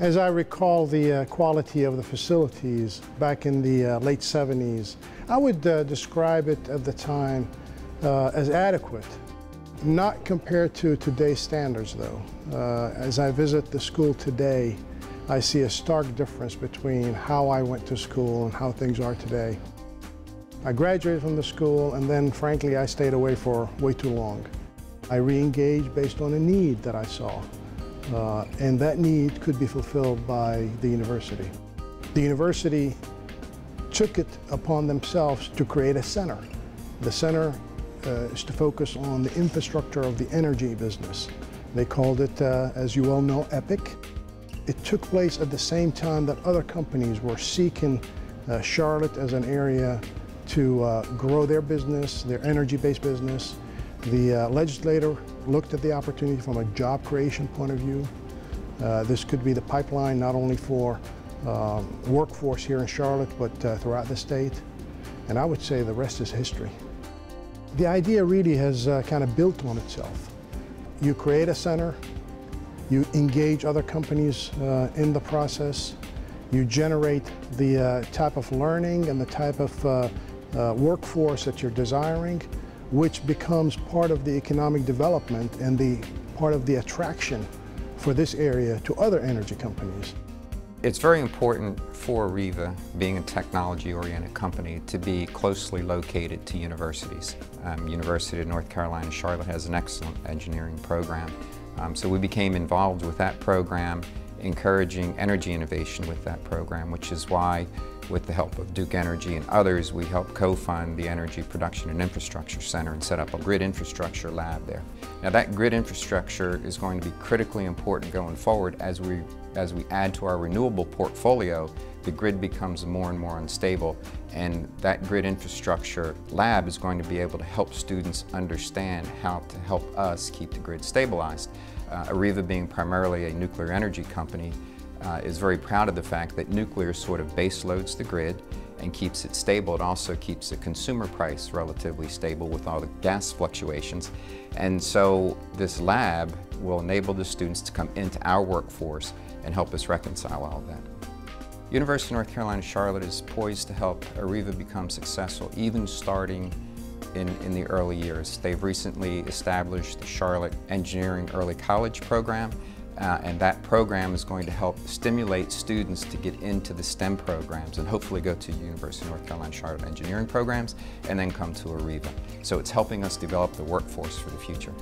As I recall the quality of the facilities back in the late 70s, I would describe it at the time as adequate. Not compared to today's standards though. As I visit the school today, I see a stark difference between how I went to school and how things are today. I graduated from the school and then frankly I stayed away for way too long. I re-engaged based on a need that I saw. And that need could be fulfilled by the university. The university took it upon themselves to create a center. The center is to focus on the infrastructure of the energy business. They called it, as you well know, EPIC. It took place at the same time that other companies were seeking Charlotte as an area to grow their business, their energy-based business. The legislator looked at the opportunity from a job creation point of view. This could be the pipeline not only for workforce here in Charlotte, but throughout the state. And I would say the rest is history. The idea really has kind of built on itself. You create a center, you engage other companies in the process, you generate the type of learning and the type of workforce that you're desiring, which becomes part of the economic development and the part of the attraction for this area to other energy companies. It's very important for AREVA, being a technology-oriented company, to be closely located to universities. University of North Carolina Charlotte has an excellent engineering program. So we became involved with that program, encouraging energy innovation with that program, which is why, with the help of Duke Energy and others, we helped co-fund the Energy Production and Infrastructure Center and set up a grid infrastructure lab there. Now that grid infrastructure is going to be critically important going forward as we add to our renewable portfolio. The grid becomes more and more unstable, and that grid infrastructure lab is going to be able to help students understand how to help us keep the grid stabilized. AREVA, being primarily a nuclear energy company, is very proud of the fact that nuclear sort of base loads the grid and keeps it stable. It also keeps the consumer price relatively stable with all the gas fluctuations. And so this lab will enable the students to come into our workforce and help us reconcile all of that. University of North Carolina Charlotte is poised to help AREVA become successful, even starting in the early years. They've recently established the Charlotte Engineering Early College program, and that program is going to help stimulate students to get into the STEM programs and hopefully go to University of North Carolina Charlotte engineering programs and then come to AREVA. So it's helping us develop the workforce for the future.